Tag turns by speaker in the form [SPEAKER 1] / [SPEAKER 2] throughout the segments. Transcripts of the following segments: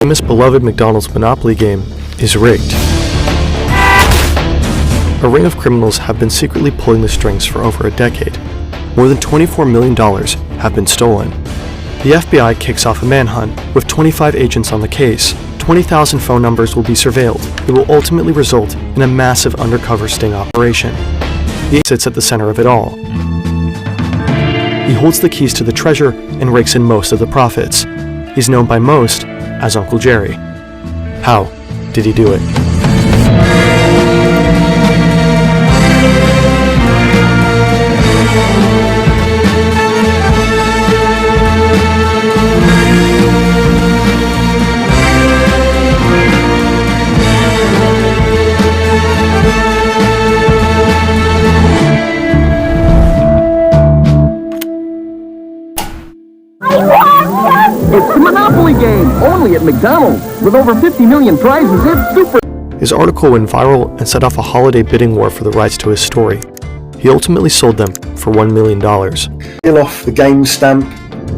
[SPEAKER 1] The famous beloved McDonald's Monopoly game is rigged. A ring of criminals have been secretly pulling the strings for over a decade. More than $24 million have been stolen. The FBI kicks off a manhunt with 25 agents on the case. 20,000 phone numbers will be surveilled. It will ultimately result in a massive undercover sting operation. He sits at the center of it all. He holds the keys to the treasure and rakes in most of the profits. He's known by most as Uncle Jerry. How did he do it?
[SPEAKER 2] It's the Monopoly game, only at McDonald's. With over 50 million prizes, it's super.
[SPEAKER 1] His article went viral and set off a holiday bidding war for the rights to his story. He ultimately sold them for $1 million.
[SPEAKER 3] Peel off the game stamp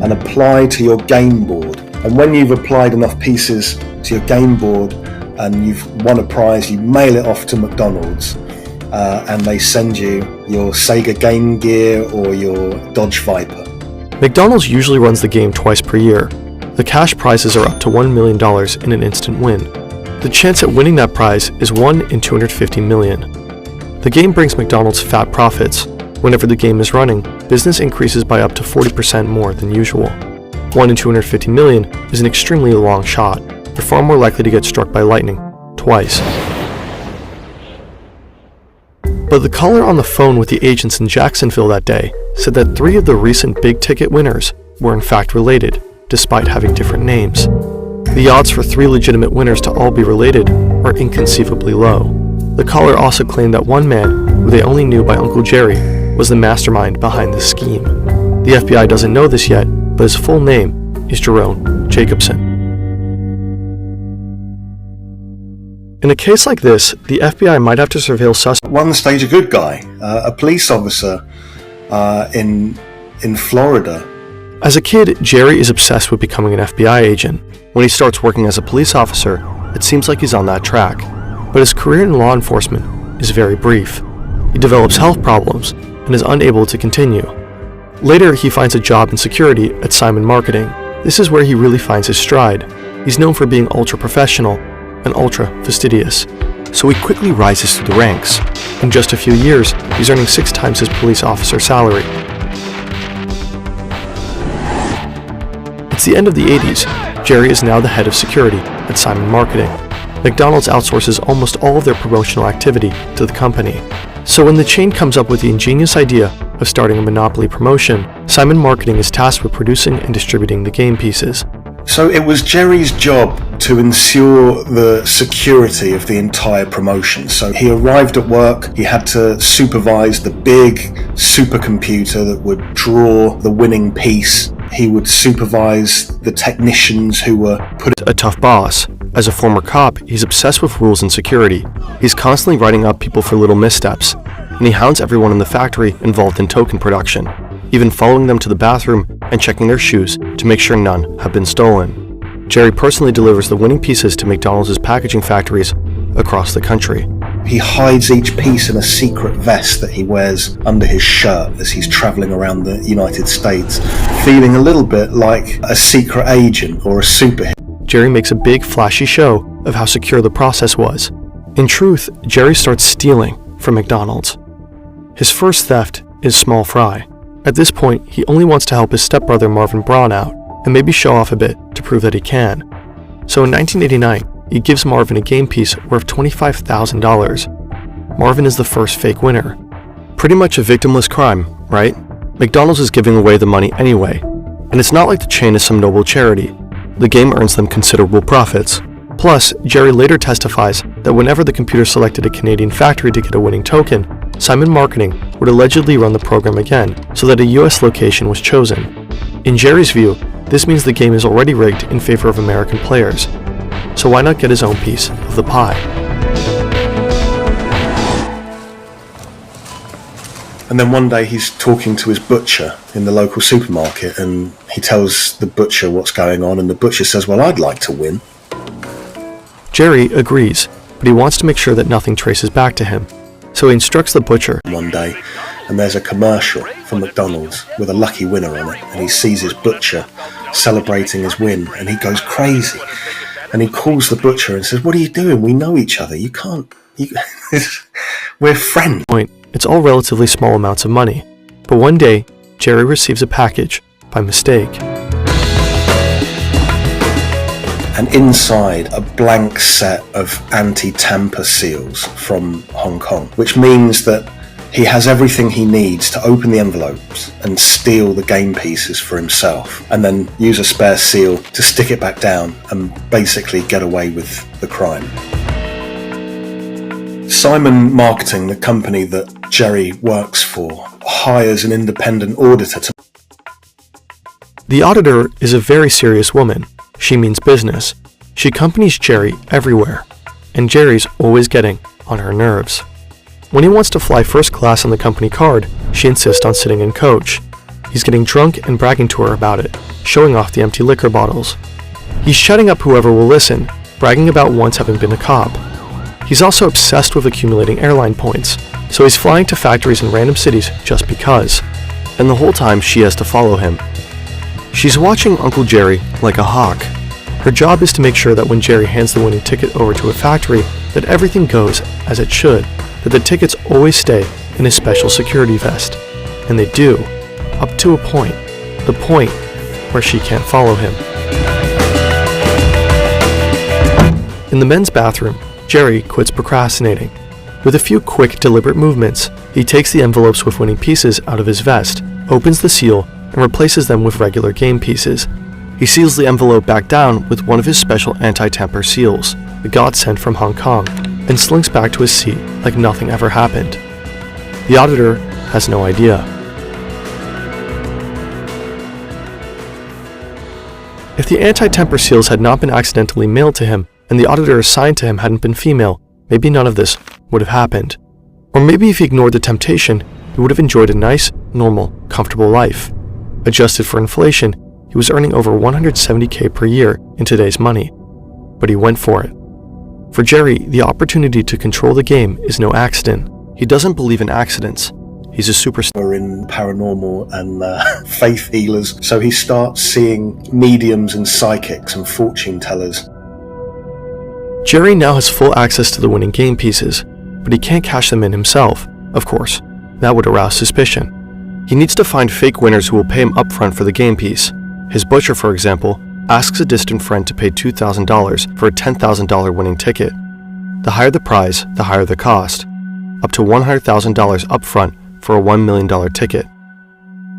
[SPEAKER 3] and apply to your game board. And when you've applied enough pieces to your game board and you've won a prize, you mail it off to McDonald's and they send you your Sega Game Gear or your Dodge Viper.
[SPEAKER 1] McDonald's usually runs the game twice per year. The cash prizes are up to $1 million in an instant win. The chance at winning that prize is 1 in 250 million. The game brings McDonald's fat profits. Whenever the game is running, business increases by up to 40% more than usual. 1 in 250 million is an extremely long shot. You're far more likely to get struck by lightning, twice. But the caller on the phone with the agents in Jacksonville that day said that 3 of the recent big-ticket winners were in fact related, despite having different names. The odds for 3 legitimate winners to all be related are inconceivably low. The caller also claimed that one man, who they only knew by Uncle Jerry, was the mastermind behind the scheme. The FBI doesn't know this yet, but his full name is Jerome Jacobson. In a case like this, the FBI might have to surveil suspects.
[SPEAKER 3] One stage a good guy, a police officer in Florida.
[SPEAKER 1] As a kid, Jerry is obsessed with becoming an FBI agent. When he starts working as a police officer, it seems like he's on that track. But his career in law enforcement is very brief. He develops health problems and is unable to continue. Later, he finds a job in security at Simon Marketing. This is where he really finds his stride. He's known for being ultra-professional and ultra-fastidious. So he quickly rises through the ranks. In just a few years, he's earning 6 times his police officer salary. It's the end of the 80s. Jerry is now the head of security at Simon Marketing. McDonald's outsources almost all of their promotional activity to the company. So when the chain comes up with the ingenious idea of starting a Monopoly promotion, Simon Marketing is tasked with producing and distributing the game pieces.
[SPEAKER 3] So it was Jerry's job to ensure the security of the entire promotion. So he arrived at work, he had to supervise the big supercomputer that would draw the winning piece. He would supervise the technicians who were
[SPEAKER 1] a tough boss. As a former cop, he's obsessed with rules and security. He's constantly writing up people for little missteps, and he hounds everyone in the factory involved in token production, even following them to the bathroom and checking their shoes to make sure none have been stolen. Jerry personally delivers the winning pieces to McDonald's packaging factories across the country.
[SPEAKER 3] He hides each piece in a secret vest that he wears under his shirt as he's traveling around the United States, feeling a little bit like a secret agent or a superhero.
[SPEAKER 1] Jerry makes a big, flashy show of how secure the process was. In truth, Jerry starts stealing from McDonald's. His first theft is small fry. At this point, he only wants to help his stepbrother Marvin Braun out, and maybe show off a bit to prove that he can. So in 1989, he gives Marvin a game piece worth $25,000. Marvin is the first fake winner. Pretty much a victimless crime, right? McDonald's is giving away the money anyway, and it's not like the chain is some noble charity. The game earns them considerable profits. Plus, Jerry later testifies that whenever the computer selected a Canadian factory to get a winning token, Simon Marketing would allegedly run the program again so that a US location was chosen. In Jerry's view, this means the game is already rigged in favor of American players. So why not get his own piece of the pie?
[SPEAKER 3] And then one day he's talking to his butcher in the local supermarket and he tells the butcher what's going on, and the butcher says, well, I'd like to win.
[SPEAKER 1] Jerry agrees, but he wants to make sure that nothing traces back to him. So he instructs the butcher.
[SPEAKER 3] One day, and there's a commercial for McDonald's with a lucky winner on it, and he sees his butcher celebrating his win, and he goes crazy. And he calls the butcher and says, "What are you doing? We know each other. You can't... we're friends."
[SPEAKER 1] It's all relatively small amounts of money. But one day, Jerry receives a package by mistake.
[SPEAKER 3] And inside, a blank set of anti-tamper seals from Hong Kong, which means that he has everything he needs to open the envelopes and steal the game pieces for himself, and then use a spare seal to stick it back down and basically get away with the crime. Simon Marketing, the company that Jerry works for, hires an independent auditor to...
[SPEAKER 1] The auditor is a very serious woman. She means business. She accompanies Jerry everywhere, and Jerry's always getting on her nerves. When he wants to fly first class on the company card, she insists on sitting in coach. He's getting drunk and bragging to her about it, showing off the empty liquor bottles. He's shutting up whoever will listen, bragging about once having been a cop. He's also obsessed with accumulating airline points, so he's flying to factories in random cities just because. And the whole time she has to follow him. She's watching Uncle Jerry like a hawk. Her job is to make sure that when Jerry hands the winning ticket over to a factory, that everything goes as it should, that the tickets always stay in his special security vest. And they do, up to a point, the point where she can't follow him. In the men's bathroom, Jerry quits procrastinating. With a few quick, deliberate movements, he takes the envelopes with winning pieces out of his vest, opens the seal, and replaces them with regular game pieces. He seals the envelope back down with one of his special anti-tamper seals, the godsend from Hong Kong, and slinks back to his seat like nothing ever happened. The auditor has no idea. If the anti-tamper seals had not been accidentally mailed to him, and the auditor assigned to him hadn't been female, maybe none of this would have happened. Or maybe if he ignored the temptation, he would have enjoyed a nice, normal, comfortable life. Adjusted for inflation, he was earning over $170K per year in today's money. But he went for it. For Jerry, the opportunity to control the game is no accident. He doesn't believe in accidents. He's a superstar
[SPEAKER 3] in paranormal and faith healers, so he starts seeing mediums and psychics and fortune tellers.
[SPEAKER 1] Jerry now has full access to the winning game pieces, but he can't cash them in himself, of course. That would arouse suspicion. He needs to find fake winners who will pay him upfront for the game piece. His butcher, for example, asks a distant friend to pay $2,000 for a $10,000 winning ticket. The higher the prize, the higher the cost. Up to $100,000 upfront for a $1 million ticket.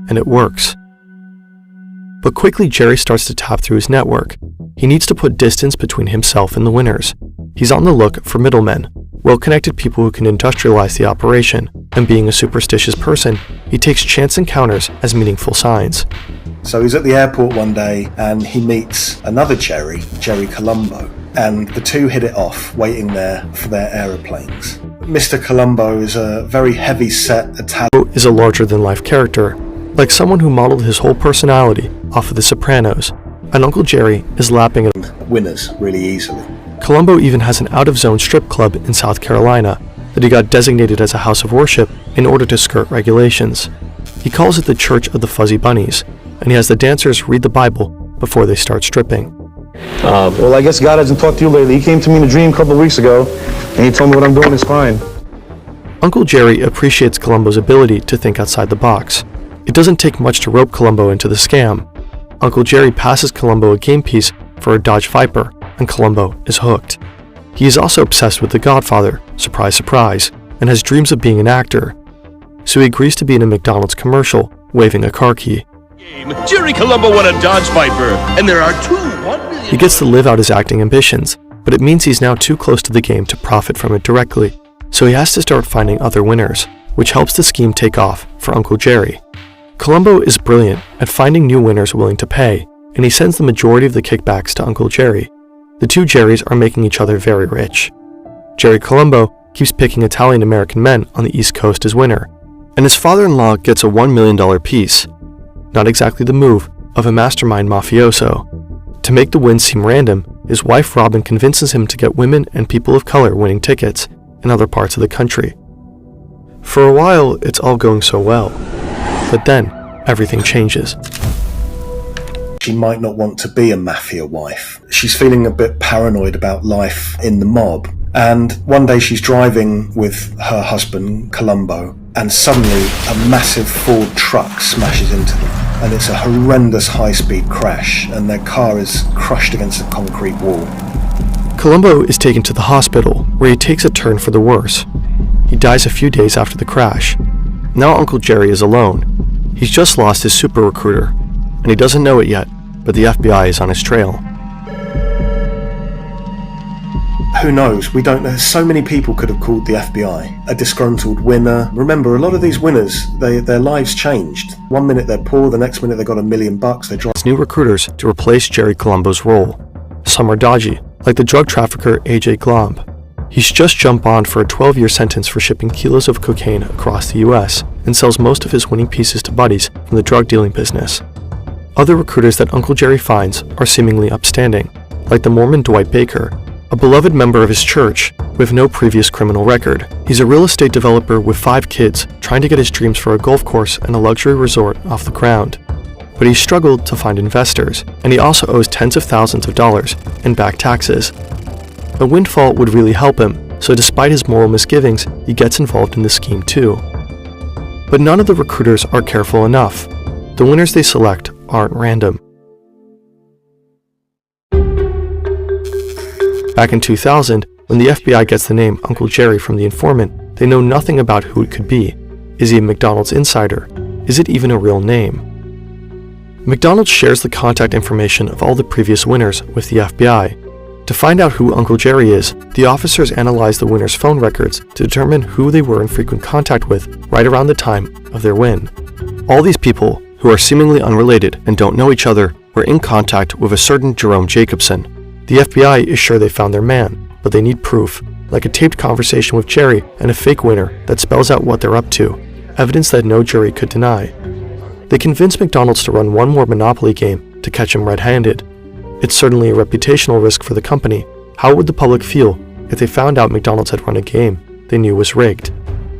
[SPEAKER 1] And it works. But quickly Jerry starts to tap through his network. He needs to put distance between himself and the winners. He's on the look for middlemen, well-connected people who can industrialize the operation, and being a superstitious person, he takes chance encounters as meaningful signs.
[SPEAKER 3] So he's at the airport one day and he meets another Jerry Colombo, and the two hit it off waiting there for their aeroplanes. Mr. Colombo is a very heavy-set Italian.
[SPEAKER 1] Is a larger-than-life character, like someone who modeled his whole personality off of The Sopranos, and Uncle Jerry is lapping at
[SPEAKER 3] winners really easily.
[SPEAKER 1] Colombo even has an out-of-zone strip club in South Carolina that he got designated as a house of worship in order to skirt regulations. He calls it the Church of the Fuzzy Bunnies, and he has the dancers read the Bible before they start stripping.
[SPEAKER 4] Well, I guess God hasn't talked to you lately. He came to me in a dream a couple of weeks ago, and he told me what I'm doing is fine.
[SPEAKER 1] Uncle Jerry appreciates Colombo's ability to think outside the box. It doesn't take much to rope Colombo into the scam. Uncle Jerry passes Colombo a game piece for a Dodge Viper, and Colombo is hooked. He is also obsessed with The Godfather, surprise surprise, and has dreams of being an actor. So he agrees to be in a McDonald's commercial, waving a car key.
[SPEAKER 5] Jerry Colombo won a Dodge Viper, and there are two $1 million.
[SPEAKER 1] He gets to live out his acting ambitions, but it means he's now too close to the game to profit from it directly, so he has to start finding other winners, which helps the scheme take off for Uncle Jerry. Colombo is brilliant at finding new winners willing to pay, and he sends the majority of the kickbacks to Uncle Jerry. The two Jerrys are making each other very rich. Jerry Colombo keeps picking Italian-American men on the East Coast as winner, and his father-in-law gets a $1 million piece. Not exactly the move of a mastermind mafioso. To make the win seem random, his wife Robin convinces him to get women and people of color winning tickets in other parts of the country. For a while, it's all going so well, but then everything changes.
[SPEAKER 3] She might not want to be a mafia wife. She's feeling a bit paranoid about life in the mob. And one day she's driving with her husband, Columbo, and suddenly a massive Ford truck smashes into them. And it's a horrendous high-speed crash, and their car is crushed against a concrete wall.
[SPEAKER 1] Columbo is taken to the hospital, where he takes a turn for the worse. He dies a few days after the crash. Now Uncle Jerry is alone. He's just lost his super recruiter, and he doesn't know it yet, but the FBI is on his trail.
[SPEAKER 3] Who knows? We don't know. So many people could have called the FBI. A disgruntled winner. Remember, a lot of these winners, their lives changed. One minute they're poor, the next minute they got $1 million. They drive
[SPEAKER 1] New recruiters to replace Jerry Columbo's role. Some are dodgy, like the drug trafficker A.J. Glomb. He's just jumped on for a 12-year sentence for shipping kilos of cocaine across the U.S. and sells most of his winning pieces to buddies from the drug dealing business. Other recruiters that Uncle Jerry finds are seemingly upstanding, like the Mormon Dwight Baker, a beloved member of his church with no previous criminal record. He's a real estate developer with 5 kids trying to get his dreams for a golf course and a luxury resort off the ground. But he struggled to find investors, and he also owes tens of thousands of dollars in back taxes. A windfall would really help him, so despite his moral misgivings, he gets involved in the scheme too. But none of the recruiters are careful enough. The winners they select aren't random. Back in 2000, when the FBI gets the name Uncle Jerry from the informant, they know nothing about who it could be. Is he a McDonald's insider? Is it even a real name? McDonald's shares the contact information of all the previous winners with the FBI. To find out who Uncle Jerry is, the officers analyze the winners' phone records to determine who they were in frequent contact with right around the time of their win. All these people, who are seemingly unrelated and don't know each other, were in contact with a certain Jerome Jacobson. The FBI is sure they found their man, but they need proof, like a taped conversation with Jerry and a fake winner that spells out what they're up to, evidence that no jury could deny. They convince McDonald's to run one more Monopoly game to catch him red-handed. It's certainly a reputational risk for the company. How would the public feel if they found out McDonald's had run a game they knew was rigged?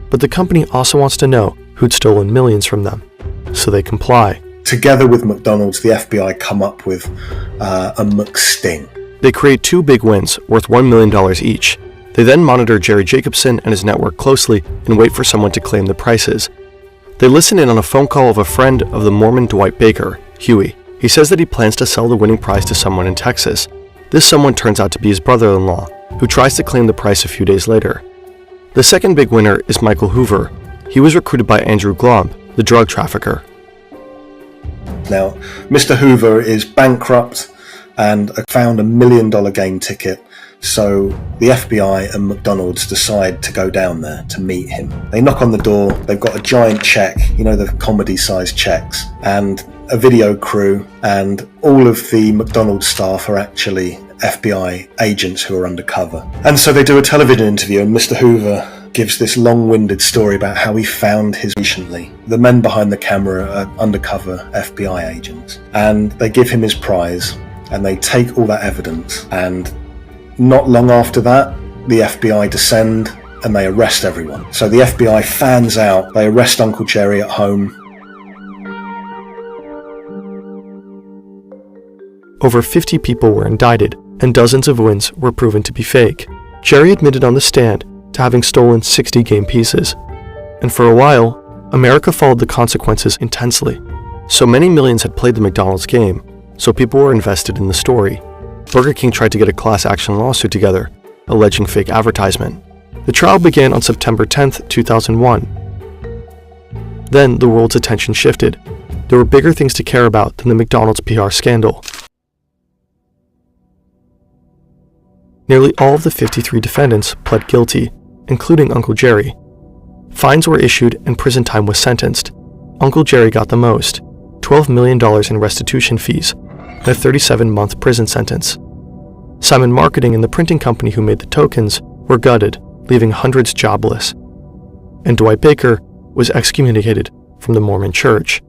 [SPEAKER 1] But the company also wants to know who'd stolen millions from them, so they comply.
[SPEAKER 3] Together with McDonald's, the FBI come up with a McSting.
[SPEAKER 1] They create 2 big wins worth $1 million each. They then monitor Jerry Jacobson and his network closely and wait for someone to claim the prices. They listen in on a phone call of a friend of the Mormon Dwight Baker, Huey. He says that he plans to sell the winning prize to someone in Texas. This someone turns out to be his brother-in-law, who tries to claim the price a few days later. The second big winner is Michael Hoover. He was recruited by Andrew Glomb, the drug trafficker.
[SPEAKER 3] Now, Mr. Hoover is bankrupt and found $1 million game ticket, so the FBI and McDonald's decide to go down there to meet him. They knock on the door, they've got a giant check, you know, the comedy-sized checks, and a video crew, and all of the McDonald's staff are actually FBI agents who are undercover. And so they do a television interview, and Mr. Hoover gives this long-winded story about how he found his recently. The men behind the camera are undercover FBI agents, and they give him his prize, and they take all that evidence, and not long after that, the FBI descend and they arrest everyone. So the FBI fans out, they arrest Uncle Jerry at home.
[SPEAKER 1] Over 50 people were indicted, and dozens of wins were proven to be fake. Jerry admitted on the stand to having stolen 60 game pieces. And for a while, America followed the consequences intensely. So many millions had played the McDonald's game, so people were invested in the story. Burger King tried to get a class action lawsuit together, alleging fake advertisement. The trial began on September 10, 2001. Then the world's attention shifted. There were bigger things to care about than the McDonald's PR scandal. Nearly all of the 53 defendants pled guilty, including Uncle Jerry. Fines were issued and prison time was sentenced. Uncle Jerry got the most, $12 million in restitution fees, and a 37-month prison sentence. Simon Marketing and the printing company who made the tokens were gutted, leaving hundreds jobless. And Dwight Baker was excommunicated from the Mormon Church.